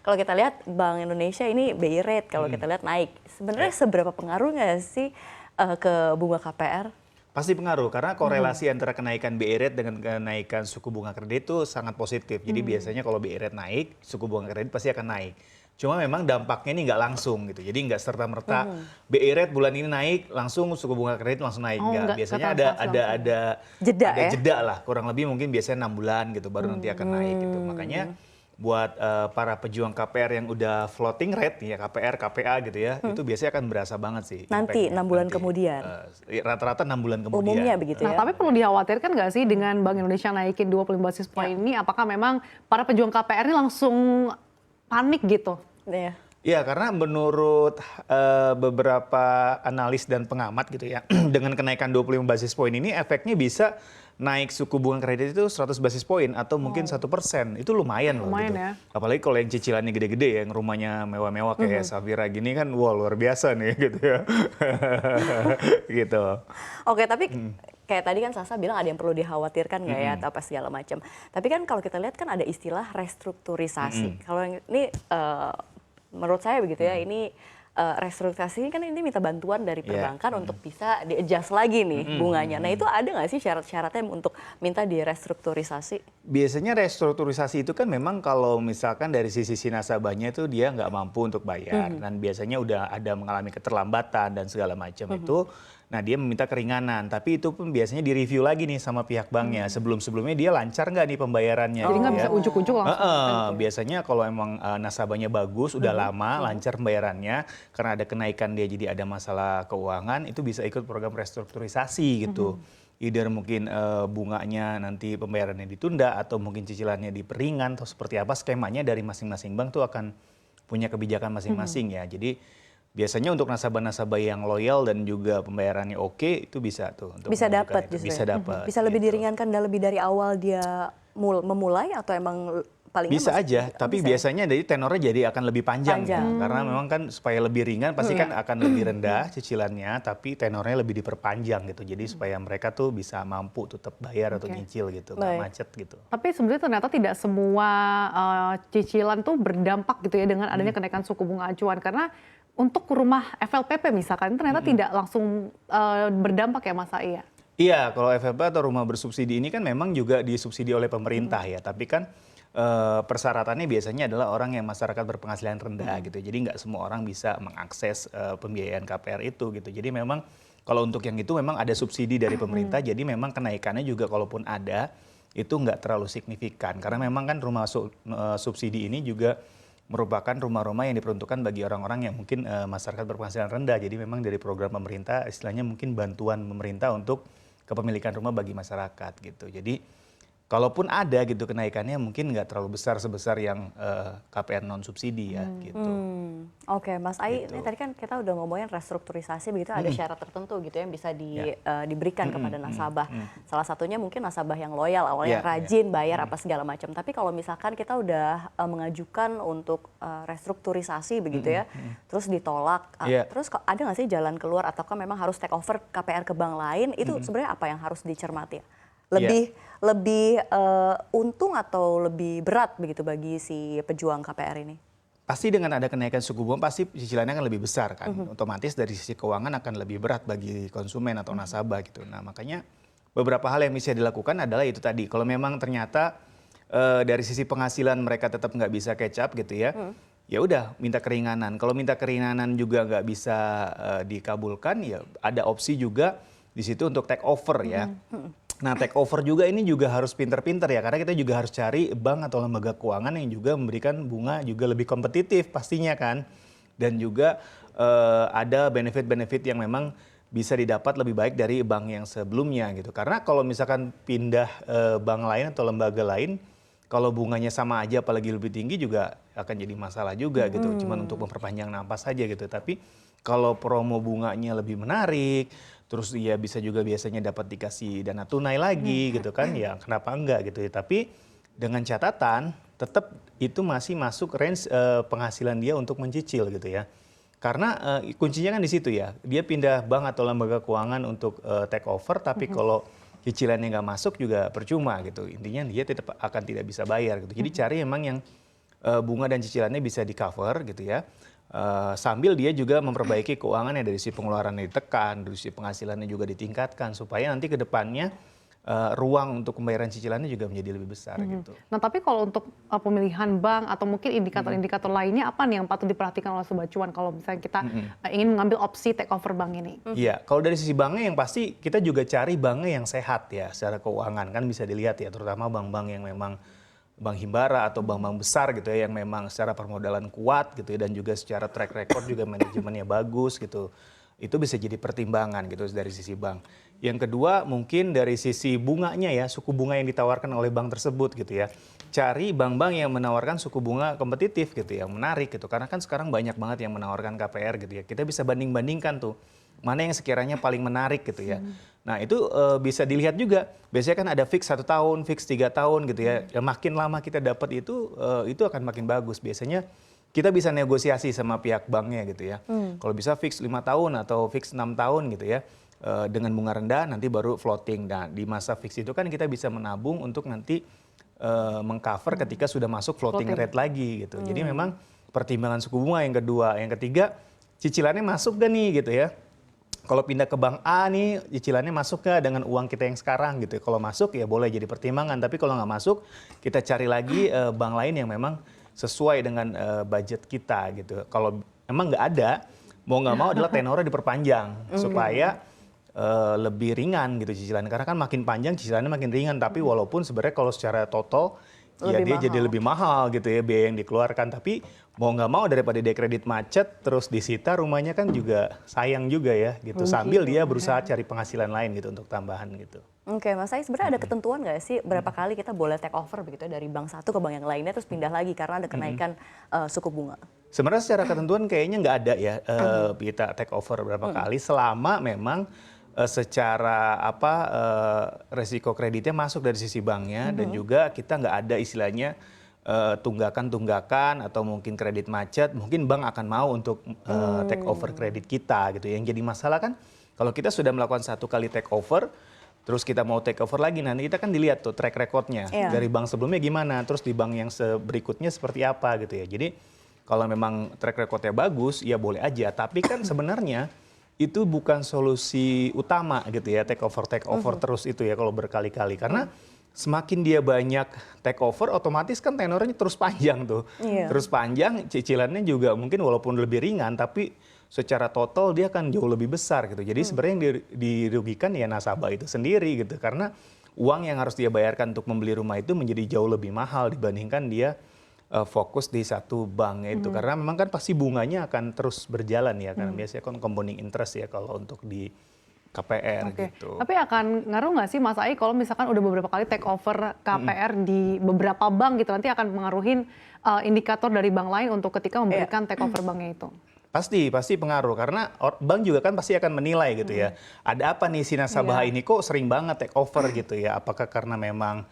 kalau kita lihat Bank Indonesia ini BI rate kalau kita lihat naik. Sebenarnya seberapa pengaruh nggak sih ke bunga KPR? Pasti pengaruh, karena korelasi antara kenaikan BI rate dengan kenaikan suku bunga kredit itu sangat positif. Jadi biasanya kalau BI rate naik, suku bunga kredit pasti akan naik. Cuma memang dampaknya ini nggak langsung gitu. Jadi nggak serta-merta BI rate bulan ini naik, langsung suku bunga kredit langsung naik. Nggak. Biasanya ada jeda lah. Kurang lebih mungkin biasanya 6 bulan gitu, baru nanti akan naik gitu. Makanya buat para pejuang KPR yang udah floating rate ya KPR, KPA gitu ya, itu biasanya akan berasa banget sih. Nanti 6 bulan kemudian. Rata-rata 6 bulan kemudian. Umumnya begitu ya. Nah, tapi perlu dikhawatirkan nggak sih dengan Bank Indonesia naikin 25 basis point ini, apakah memang para pejuang KPR ini langsung panik gitu? Iya. Ya, karena menurut beberapa analis dan pengamat gitu ya, dengan kenaikan 25 basis point ini efeknya bisa naik suku bunga kredit itu 100 basis point atau mungkin 1%. Itu lumayan loh gitu. Ya. Apalagi kalau yang cicilannya gede-gede, yang rumahnya mewah-mewah kayak Safira gini kan, wah luar biasa nih gitu ya. Gitu. Oke, tapi kayak tadi kan Sasa bilang ada yang perlu dikhawatirkan nggak ya, atau apa segala macam. Tapi kan kalau kita lihat kan ada istilah restrukturisasi. Kalau yang ini menurut saya begitu ya, ini restrukturisasi kan ini minta bantuan dari perbankan untuk bisa di-adjust lagi nih bunganya. Nah itu ada nggak sih syarat-syaratnya untuk minta direstrukturisasi? Biasanya restrukturisasi itu kan memang kalau misalkan dari sisi nasabahnya itu dia nggak mampu untuk bayar. Dan biasanya udah ada mengalami keterlambatan dan segala macam itu. Nah dia meminta keringanan, tapi itu pun biasanya direview lagi nih sama pihak banknya. Sebelum-sebelumnya dia lancar nggak nih pembayarannya. Jadi nggak bisa ujuk-ujuk langsung. Biasanya kalau emang nasabahnya bagus, udah lama, lancar pembayarannya, karena ada kenaikan dia jadi ada masalah keuangan, itu bisa ikut program restrukturisasi gitu. Either mungkin bunganya nanti pembayarannya ditunda, atau mungkin cicilannya diperingan, atau seperti apa skemanya dari masing-masing bank tuh akan punya kebijakan masing-masing ya. Jadi biasanya untuk nasabah-nasabah yang loyal dan juga pembayarannya oke, itu bisa tuh. Untuk bisa dapat justru. Bisa dapat. Bisa lebih diringankan dan lebih dari awal dia memulai atau emang paling bisa aja, tapi biasanya dari tenornya jadi akan lebih panjang. Ya. Karena memang kan supaya lebih ringan pasti kan akan lebih rendah cicilannya, tapi tenornya lebih diperpanjang gitu. Jadi supaya mereka tuh bisa mampu tetap bayar atau nyicil gitu, nggak macet gitu. Tapi sebenarnya ternyata tidak semua cicilan tuh berdampak gitu ya dengan adanya kenaikan suku bunga acuan, karena untuk rumah FLPP misalkan ternyata tidak langsung berdampak ya Mas Ai ya? Iya, kalau FLP atau rumah bersubsidi ini kan memang juga disubsidi oleh pemerintah ya, tapi kan persyaratannya biasanya adalah orang yang masyarakat berpenghasilan rendah gitu. Jadi nggak semua orang bisa mengakses pembiayaan KPR itu gitu. Jadi memang kalau untuk yang itu memang ada subsidi dari pemerintah, jadi memang kenaikannya juga kalaupun ada itu nggak terlalu signifikan. Karena memang kan rumah subsidi ini juga merupakan rumah-rumah yang diperuntukkan bagi orang-orang yang mungkin masyarakat berpenghasilan rendah. Jadi memang dari program pemerintah istilahnya mungkin bantuan pemerintah untuk kepemilikan rumah bagi masyarakat gitu. Jadi kalaupun ada gitu kenaikannya mungkin nggak terlalu besar sebesar yang KPR non subsidi ya gitu. Oke, Mas Ai, Gitu. ini tadi kan kita udah ngomongin restrukturisasi begitu, ada syarat tertentu gitu yang bisa diberikan kepada nasabah. Salah satunya mungkin nasabah yang loyal, awalnya rajin bayar apa segala macam. Tapi kalau misalkan kita udah mengajukan untuk restrukturisasi begitu ya, terus ditolak, terus ada nggak sih jalan keluar ataukah memang harus take over KPR ke bank lain? Itu sebenarnya apa yang harus dicermati ya? Lebih untung atau lebih berat begitu bagi si pejuang KPR ini? Pasti dengan ada kenaikan suku bunga pasti cicilannya akan lebih besar kan. Otomatis dari sisi keuangan akan lebih berat bagi konsumen atau nasabah gitu. Nah makanya beberapa hal yang bisa dilakukan adalah itu tadi. Kalau memang ternyata dari sisi penghasilan mereka tetap nggak bisa catch up gitu ya. Ya udah minta keringanan. Kalau minta keringanan juga nggak bisa dikabulkan, ya ada opsi juga di situ untuk take over ya. Nah take over juga ini juga harus pinter-pinter ya, karena kita juga harus cari bank atau lembaga keuangan yang juga memberikan bunga juga lebih kompetitif pastinya kan. Dan juga ada benefit-benefit yang memang bisa didapat lebih baik dari bank yang sebelumnya gitu. Karena kalau misalkan pindah bank lain atau lembaga lain, kalau bunganya sama aja apalagi lebih tinggi juga akan jadi masalah juga gitu. Cuman untuk memperpanjang napas saja gitu. Tapi kalau promo bunganya lebih menarik, terus dia bisa juga biasanya dapat dikasih dana tunai lagi gitu kan, ya kenapa enggak gitu ya. Tapi dengan catatan tetap itu masih masuk range penghasilan dia untuk mencicil gitu ya. Karena kuncinya kan di situ ya, dia pindah bank atau lembaga keuangan untuk take over, tapi kalau cicilannya nggak masuk juga percuma gitu. Intinya dia tetap akan tidak bisa bayar gitu. Jadi cari emang yang bunga dan cicilannya bisa di-cover gitu ya. Sambil dia juga memperbaiki keuangannya dari sisi pengeluarannya ditekan, dari sisi penghasilannya juga ditingkatkan supaya nanti ke depannya ruang untuk pembayaran cicilannya juga menjadi lebih besar gitu. Nah, tapi kalau untuk pemilihan bank atau mungkin indikator-indikator lainnya apa nih yang patut diperhatikan oleh Sobat Cuan kalau misalnya kita ingin mengambil opsi take over bank ini? Iya, kalau dari sisi banknya yang pasti kita juga cari banknya yang sehat ya secara keuangan, kan bisa dilihat ya, terutama bank-bank yang memang bank himbara atau bank-bank besar gitu ya, yang memang secara permodalan kuat gitu ya, dan juga secara track record juga manajemennya bagus gitu. Itu bisa jadi pertimbangan gitu dari sisi bank. Yang kedua mungkin dari sisi bunganya ya, suku bunga yang ditawarkan oleh bank tersebut gitu ya. Cari bank-bank yang menawarkan suku bunga kompetitif gitu ya, menarik gitu. Karena kan sekarang banyak banget yang menawarkan KPR gitu ya. Kita bisa banding-bandingkan tuh, mana yang sekiranya paling menarik gitu ya. Nah itu bisa dilihat juga, biasanya kan ada fix 1 tahun, fix 3 tahun gitu ya. Ya makin lama kita dapat itu akan makin bagus. Biasanya kita bisa negosiasi sama pihak banknya gitu ya. Kalau bisa fix 5 tahun atau fix 6 tahun gitu ya. Dengan bunga rendah nanti baru floating. Nah di masa fix itu kan kita bisa menabung untuk nanti mengcover ketika sudah masuk floating rate lagi gitu. Jadi memang pertimbangan suku bunga yang kedua. Yang ketiga cicilannya masuk gak nih gitu ya. Kalau pindah ke bank A nih, cicilannya masuk nggak dengan uang kita yang sekarang gitu. Kalau masuk ya boleh jadi pertimbangan. Tapi kalau nggak masuk, kita cari lagi bank lain yang memang sesuai dengan budget kita gitu. Kalau emang nggak ada, mau nggak mau adalah tenornya diperpanjang supaya lebih ringan gitu cicilannya. Karena kan makin panjang cicilannya makin ringan. Tapi walaupun sebenarnya kalau secara total ya dia jadi lebih mahal gitu ya biaya yang dikeluarkan. Tapi mau nggak mau daripada dia kredit macet terus disita rumahnya kan juga sayang juga ya gitu. Sambil dia berusaha cari penghasilan lain gitu untuk tambahan gitu. Oke, Mas Ai, sebenarnya ada ketentuan nggak sih berapa kali kita boleh take over begitu ya, dari bank satu ke bank yang lainnya terus pindah lagi karena ada kenaikan suku bunga? Sebenarnya secara ketentuan kayaknya nggak ada ya kita take over berapa kali selama memang secara resiko kreditnya masuk dari sisi banknya dan juga kita nggak ada istilahnya tunggakan-tunggakan atau mungkin kredit macet, mungkin bank akan mau untuk take over kredit kita gitu. Yang jadi masalah kan kalau kita sudah melakukan 1 kali take over, terus kita mau take over lagi, nanti kita kan dilihat tuh track recordnya dari bank sebelumnya gimana, terus di bank yang berikutnya seperti apa gitu ya. Jadi kalau memang track recordnya bagus, ya boleh aja. Tapi kan sebenarnya itu bukan solusi utama gitu ya, take over terus itu ya kalau berkali-kali. Karena semakin dia banyak take over, otomatis kan tenornya terus panjang tuh. Terus panjang, cicilannya juga mungkin walaupun lebih ringan, tapi secara total dia akan jauh lebih besar gitu. Jadi sebenarnya yang dirugikan ya nasabah itu sendiri gitu. Karena uang yang harus dia bayarkan untuk membeli rumah itu menjadi jauh lebih mahal dibandingkan dia fokus di satu bank itu. Karena memang kan pasti bunganya akan terus berjalan ya. Karena biasanya kan compounding interest ya kalau untuk di KPR gitu. Tapi akan ngaruh nggak sih Mas Ai kalau misalkan udah beberapa kali take over KPR di beberapa bank gitu, nanti akan mengaruhin indikator dari bank lain untuk ketika memberikan take over banknya itu? Pasti pengaruh karena bank juga kan pasti akan menilai gitu ya. Ada apa nih si nasabah ini kok sering banget take over gitu ya. Apakah karena memang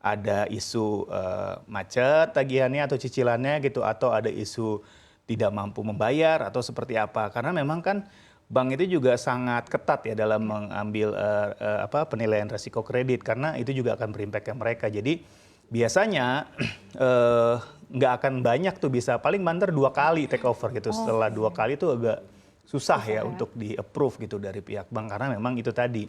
ada isu macet tagihannya atau cicilannya gitu, atau ada isu tidak mampu membayar atau seperti apa. Karena memang kan bank itu juga sangat ketat ya dalam mengambil penilaian risiko kredit karena itu juga akan berimpact ke mereka. Jadi biasanya nggak akan banyak tuh, bisa paling banter 2 kali take over gitu. Setelah 2 kali itu agak susah ya untuk di approve gitu dari pihak bank karena memang itu tadi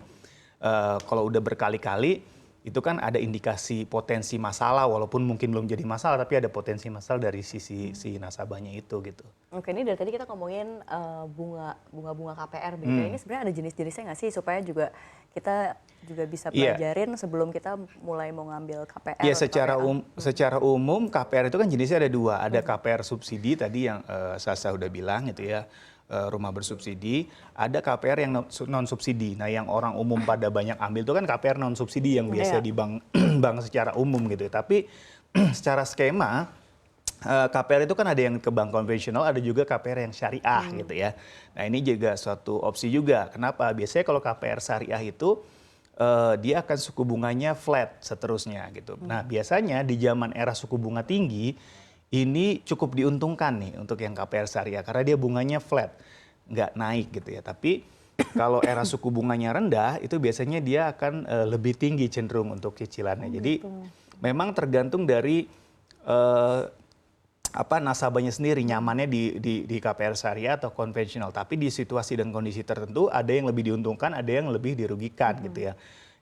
kalau udah berkali-kali itu kan ada indikasi potensi masalah, walaupun mungkin belum jadi masalah tapi ada potensi masalah dari sisi si nasabahnya itu gitu. Oke, ini dari tadi kita ngomongin bunga KPR begitu. Ini sebenarnya ada jenis-jenisnya nggak sih supaya juga kita juga bisa pelajarin sebelum kita mulai mau ngambil KPR? Iya, secara umum KPR itu kan jenisnya ada 2. Ada KPR subsidi tadi yang Sasa udah bilang gitu ya, rumah bersubsidi. Ada KPR yang non subsidi. Nah, yang orang umum pada banyak ambil itu kan KPR non subsidi yang biasa di bank secara umum gitu ya. Tapi secara skema KPR itu kan ada yang ke bank konvensional, ada juga KPR yang syariah gitu ya. Nah, ini juga suatu opsi juga. Kenapa? Biasanya kalau KPR syariah itu dia akan suku bunganya flat seterusnya gitu. Nah, biasanya di zaman era suku bunga tinggi ini cukup diuntungkan nih untuk yang KPR syariah karena dia bunganya flat, nggak naik gitu ya. Tapi kalau era suku bunganya rendah itu biasanya dia akan lebih tinggi cenderung untuk cicilannya. Jadi memang tergantung dari nasabahnya sendiri nyamannya di KPR syariah atau konvensional. Tapi di situasi dan kondisi tertentu ada yang lebih diuntungkan, ada yang lebih dirugikan gitu ya.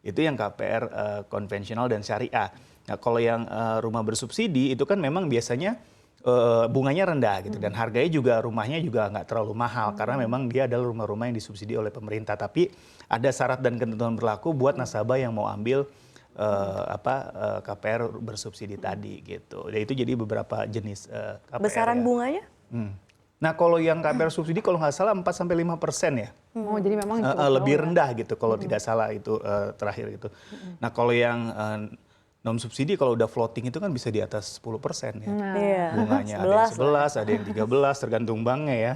Itu yang KPR konvensional dan syariah. Nah kalau yang rumah bersubsidi itu kan memang biasanya bunganya rendah gitu dan harganya juga rumahnya juga nggak terlalu mahal karena memang dia adalah rumah-rumah yang disubsidi oleh pemerintah. Tapi ada syarat dan ketentuan berlaku buat nasabah yang mau ambil KPR bersubsidi tadi gitu. Dan itu jadi beberapa jenis KPR. Besaran ya. bunganya? Nah kalau yang KPR subsidi kalau nggak salah 4-5% ya. Oh, jadi memang Lebih rendah gitu kalau tidak salah itu terakhir gitu. Nah kalau yang non subsidi kalau udah floating itu kan bisa di atas 10% ya. Iya. Bunganya ada yang 11, ada yang 13 tergantung banknya ya.